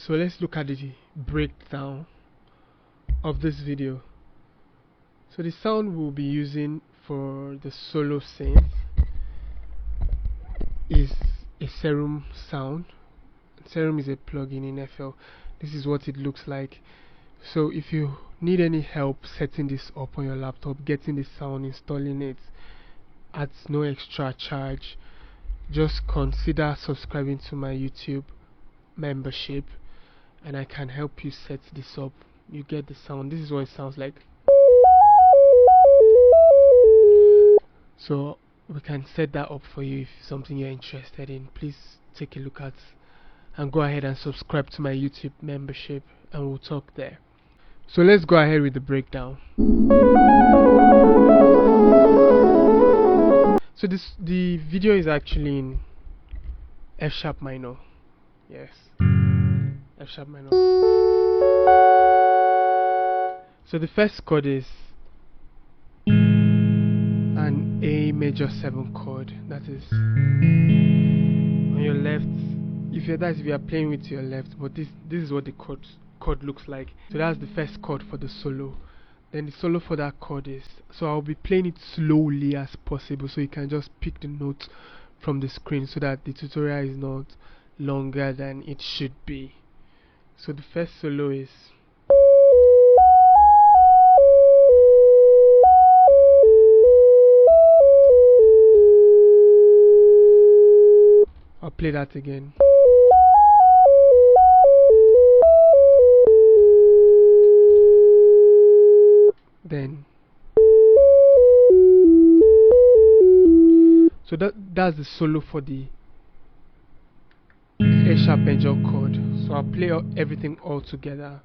So let's look at the breakdown of this video. So the sound we'll be using for the solo synth is a serum sound. Serum is a plugin in FL. This is what it looks like. So if you need any help setting this up on your laptop, getting the sound, installing it at no extra charge, just consider subscribing to my YouTube membership and I can help you set this up. You get the sound. This is what it sounds like. So we can set that up for you if it's something you're interested in. Please take a look at and go ahead and subscribe to my YouTube membership and we'll talk there. So let's go ahead with the breakdown. So the video is actually in F sharp minor. Yes, F sharp minor. So the first chord is an A major 7 chord. That is on your left. If you are playing with your left, but this is what the chord looks like. So that's the first chord for the solo. Then the solo for that chord is, so I'll be playing it slowly as possible so you can just pick the notes from the screen so that the tutorial is not longer than it should be. So the first solo is I'll play that again. Then so that's the solo for the A sharp major chord. So I'll play everything all together.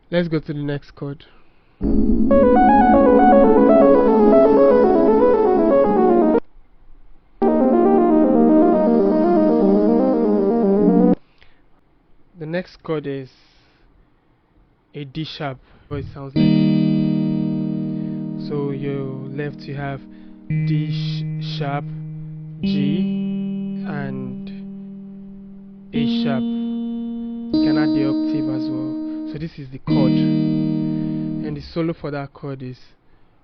Let's go to the next chord. The next chord is a D sharp, what it sounds like. So your left you have D sharp, G, and A sharp. You can add the octave as well. So this is the chord, and the solo for that chord is,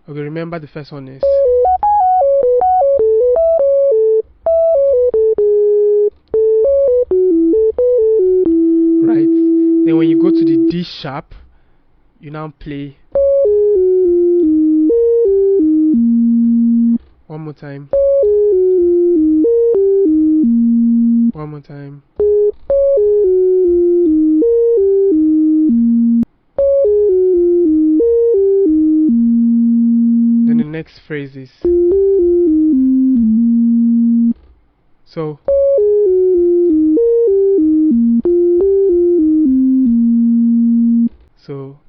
okay, remember the first one is right. Then when you go to the D sharp, you now play one more time, one more time. Then the next phrase is, so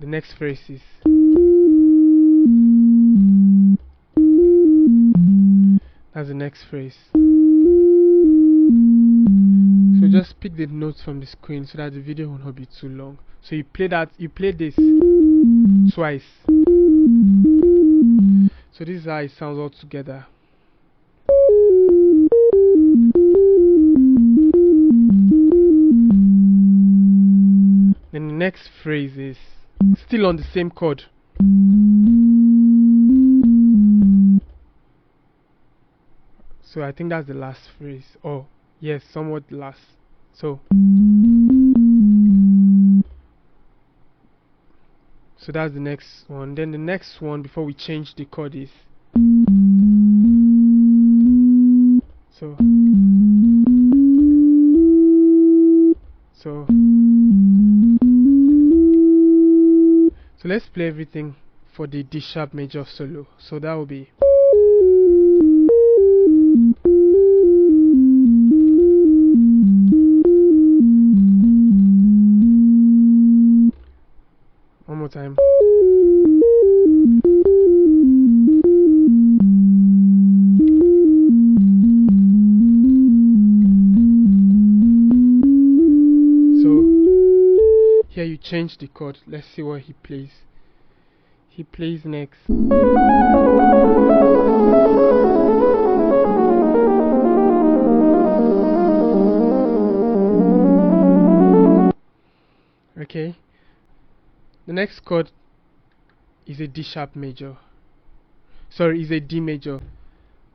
the next phrase is, that's the next phrase. So just pick the notes from the screen so that the video will not be too long. So you play this twice. So this is how it sounds all together. Then the next phrase is still on the same chord. So I think that's the last phrase. Oh, yes, somewhat last. So that's the next one. Then the next one before we change the chord is, so let's play everything for the D sharp major solo. So that will be, one more time. So here you change the chord. Let's see what he plays. he plays next. Okay, the next chord is a D sharp major. Sorry, is a D major.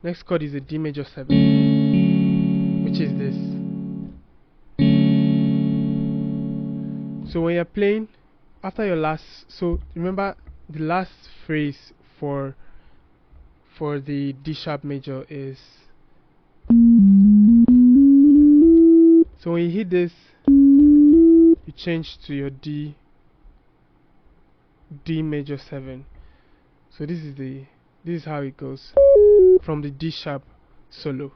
Next chord is a D major 7, which is this. So when you're playing after your last, so remember the last phrase for the D sharp major is, so when you hit this, you change to your D major 7. So this is how it goes from the D sharp solo.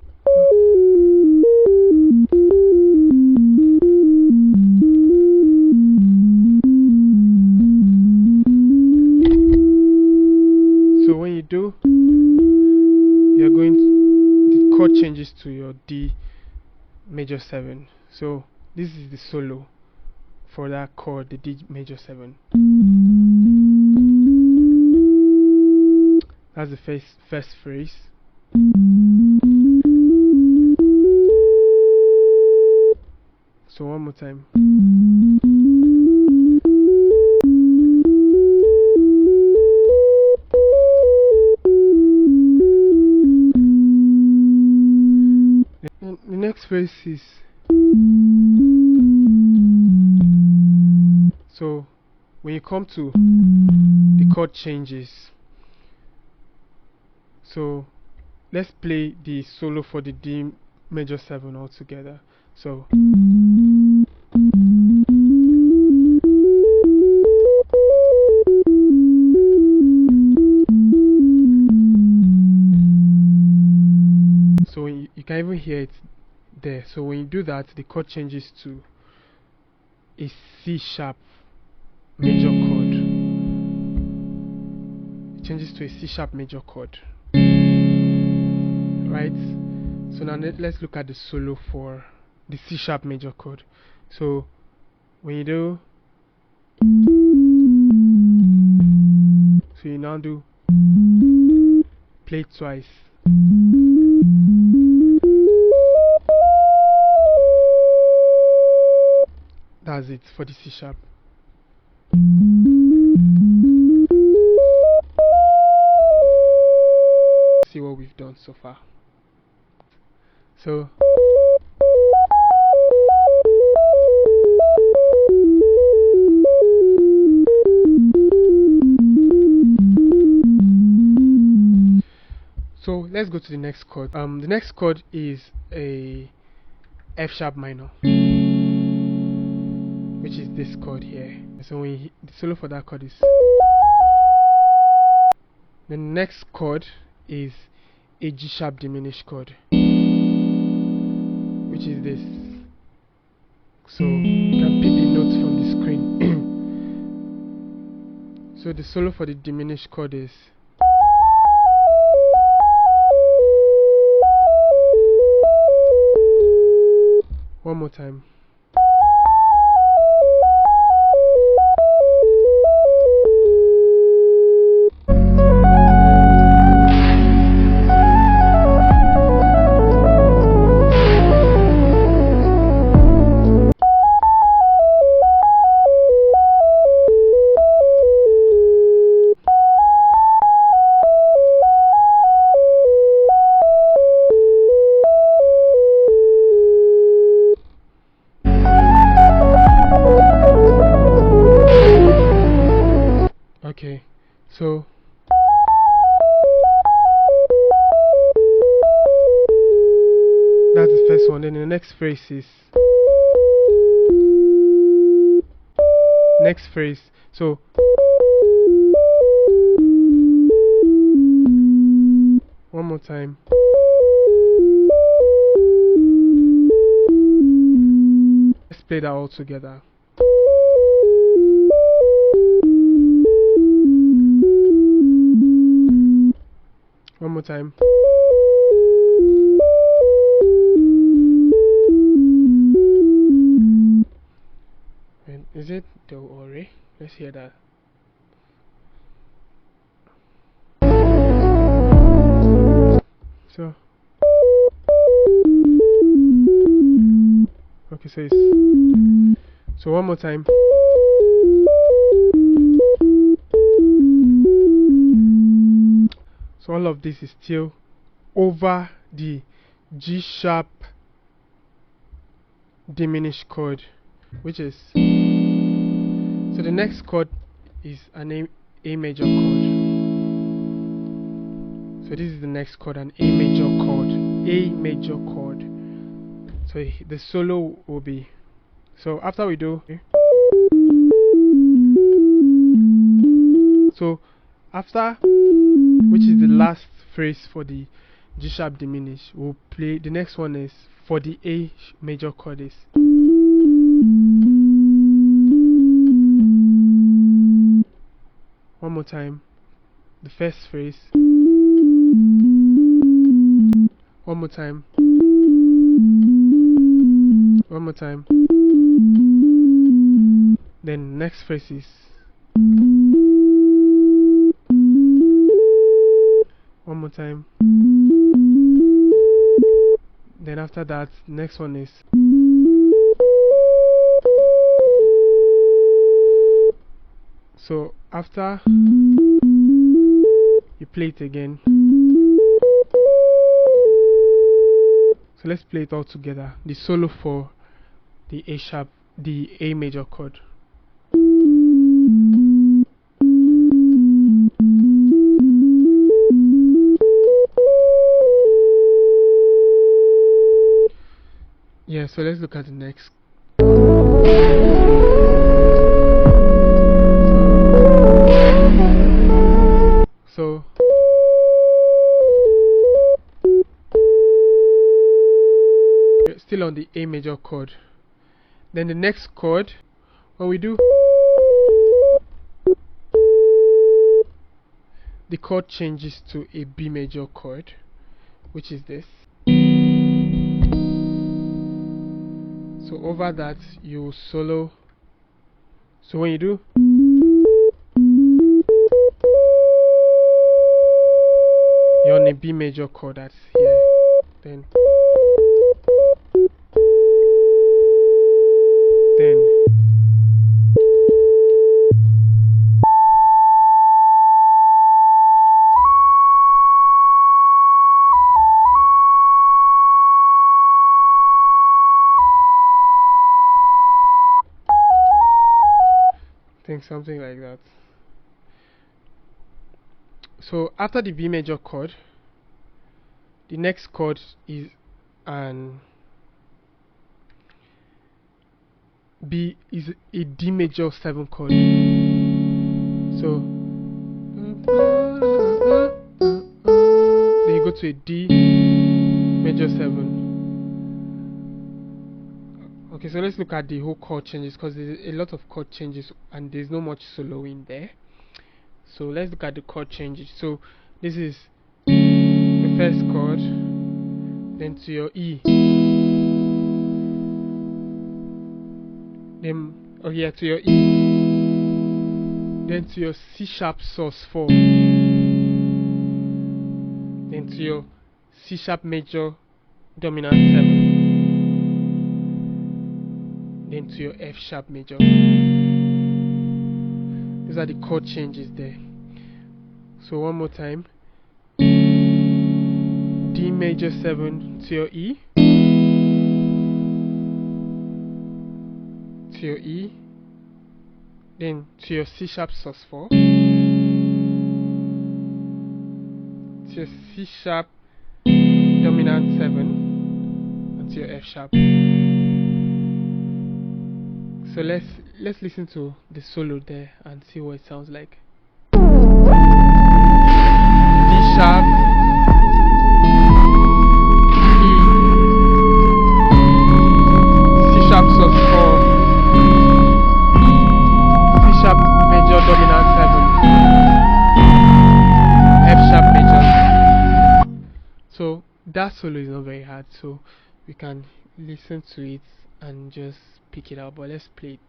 So when you do, you're going to, the chord changes to your D major 7. So this is the solo for that chord, the D major 7. That's the first phrase. So one more time. The next phrase is, so when you come to, the chord changes. So let's play the solo for the D major 7 all together. So when you can even hear it there. So when you do that, the chord changes to a C sharp major chord. It changes to a C sharp major chord. Right? So now let's look at the solo for the C sharp major chord. So when you do, so you now do, play it twice. That's it for the C sharp. See what we've done so far. So let's go to the next chord. The next chord is a F sharp minor, which is this chord here. So when the solo for that chord is, the next chord is a G sharp diminished chord, which is this. So you can pick the notes from the screen. So the solo for the diminished chord is, one more time. Okay, so that's the first one. Then the next phrase is, next phrase. So one more time. Let's play that all together. One more time. And is it do or re? Let's hear that. So okay, so it's one more time. So all of this is still over the G sharp diminished chord, which is, so the next chord is an A major chord. So this is the next chord, an A major chord. A major chord. So the solo will be, so after we do, so after, which is the last phrase for the G sharp diminished, we'll play the next one is for the A major chord is one more time, the first phrase, one more time, one more time, then next phrase is one more time, then after that next one is, so after you play it again, so let's play it all together, the solo for the A sharp, the A major chord. Yeah, so let's look at the next. So we're still on the A major chord. Then the next chord, when we do, the chord changes to a B major chord, which is this. So over that you solo. So when you do, you're on a B major chord, that's here. Then think something like that. So after the B major chord, the next chord is an B, is a D major 7 chord. So then you go to a D major 7. Okay, so let's look at the whole chord changes, because there's a lot of chord changes and there's no much solo in there. So let's look at the chord changes. So this is the first chord, then to your E, then to your E, then to your C sharp sus 4, then to your C sharp major dominant 7, then to your F sharp major. These are the chord changes there. So one more time, D major 7 to your E, to your E, then to your C sharp sus 4, to your C sharp dominant 7, and to your F sharp. So let's listen to the solo there and see what it sounds like. D sharp, E, C sharp sus 4, C sharp major dominant 7, F sharp major. So that solo is not very hard, so we can listen to it and just pick it up, but let's play it.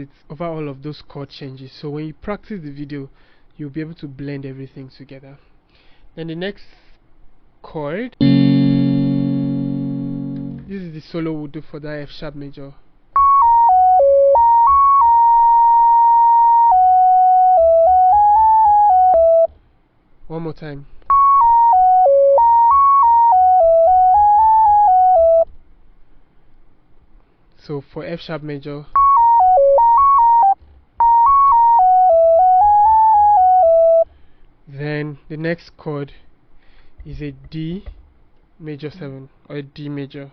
it over all of those chord changes. So when you practice the video, you'll be able to blend everything together. Then the next chord, this is the solo we'll do for that F sharp major. One more time. So for F sharp major, then the next chord is a D major 7 or a D major.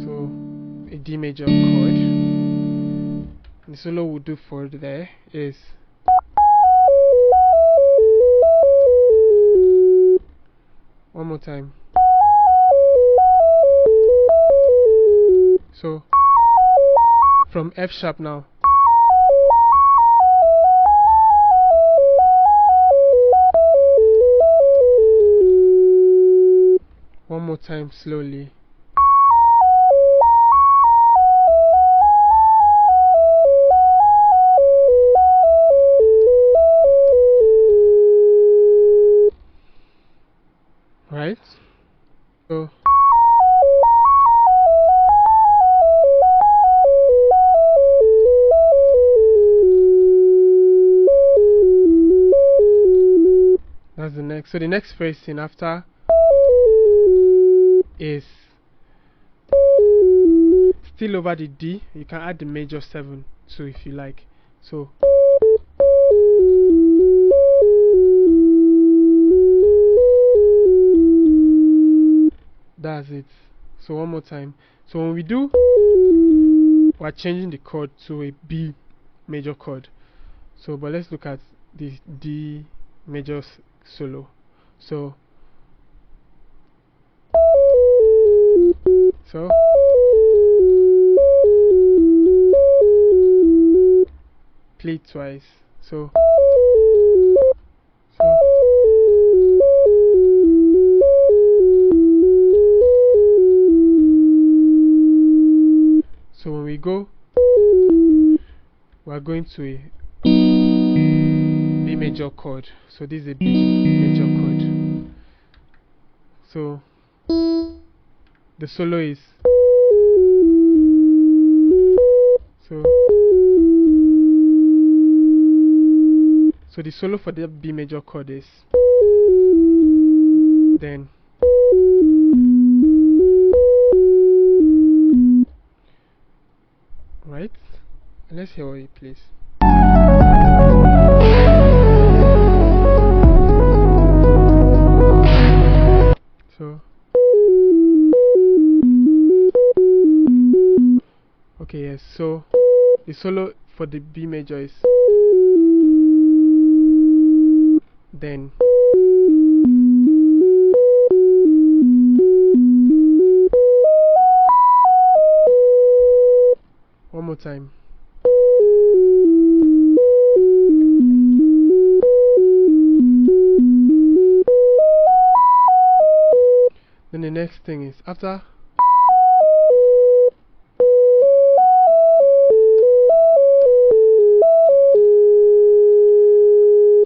So a D major chord. The solo we'll do for there is one more time. So from F sharp now. One more time slowly. Right? So that's the next. So the next phrasing after is still over the D. You can add the major 7 too if you like. So that's it. So one more time. So when we do, we're changing the chord to a B major chord. So but let's look at the D major solo. So play it twice. So when we go, we're going to a B major chord. So this is a B major chord. So the solo is so the solo for the B major chord is then right, and let's hear what it plays. So okay, yes, so the solo for the B major is then one more time. Then the next thing is after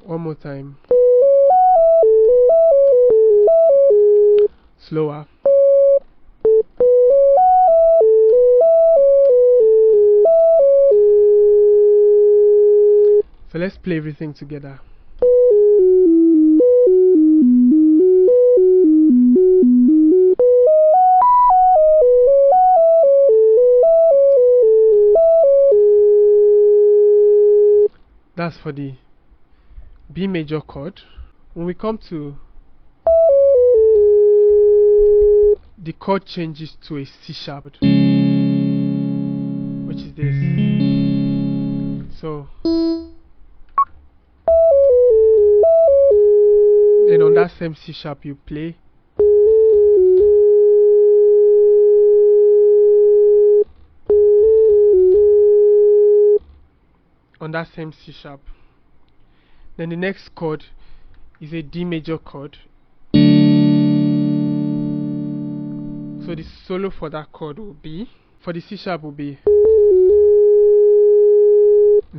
one more time, slower. So let's play everything together. That's for the B major chord. When we come to the chord changes to a C sharp, which is this. So and on that same C sharp you play on that same C sharp. Then the next chord is a D major chord. So the solo for that chord will be, for the C sharp will be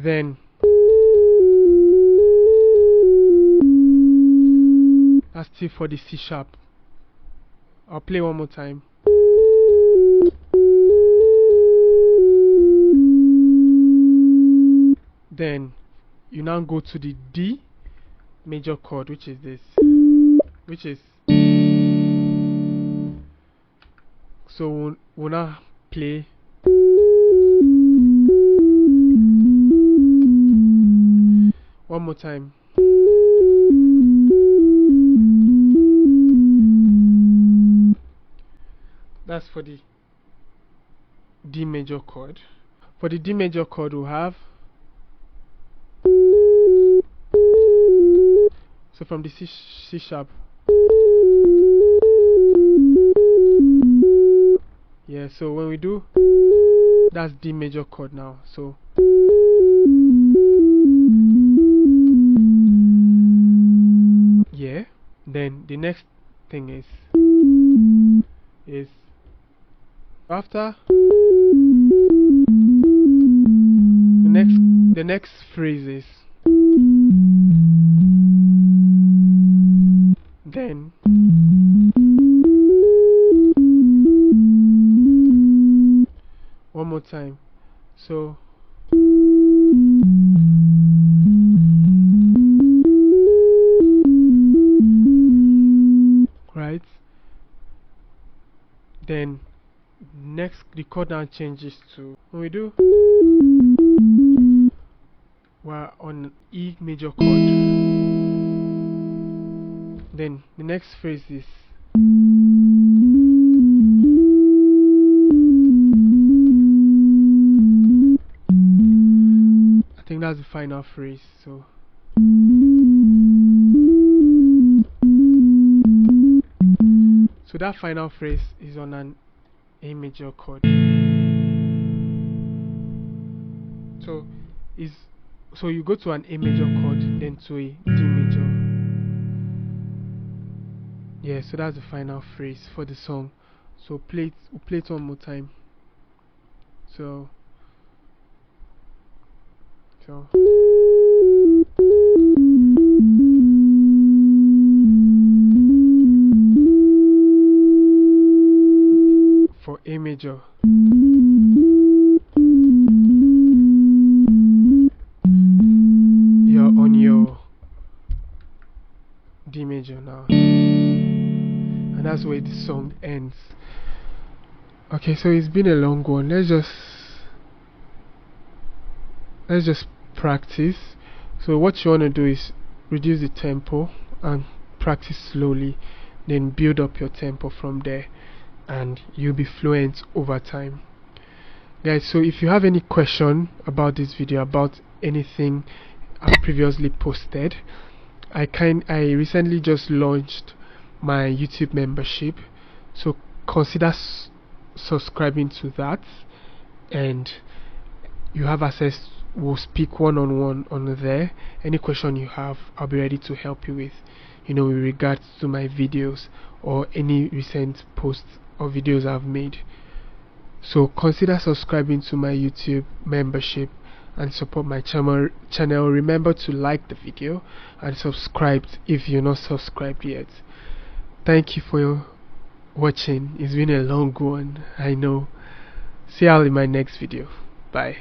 Then that's still for the C sharp. I'll play one more time. Then you now go to the D major chord, which is this, which is, so we'll now play one more time. That's for the D major chord. For the D major chord, we'll have, so from the C sharp, yeah, so when we do, that's D major chord now, so yeah. Then the next thing is after the next phrase is then one more time, so right, then next the chord now changes to, when we do, we're on E major chord. Then the next phrase is I think that's the final phrase, so that final phrase is on an A major chord. So you go to an A major chord, then to a D major. Yeah, so that's the final phrase for the song. So we'll play it one more time. So for A major, you're on your D major now, and that's where the song ends. Okay, so it's been a long one. Let's just practice. So what you want to do is reduce the tempo and practice slowly, then build up your tempo from there, and you'll be fluent over time, guys. So if you have any question about this video, about anything I previously posted, I recently just launched my YouTube membership, so consider subscribing to that, and you have access. We'll speak one-on-one on there. Any question you have, I'll be ready to help you with, with regards to my videos or any recent posts or videos I've made. So consider subscribing to my YouTube membership and support my channel. Remember to like the video and subscribe if you're not subscribed yet. Thank you for watching. It's been a long one, I know. See you all in my next video. Bye.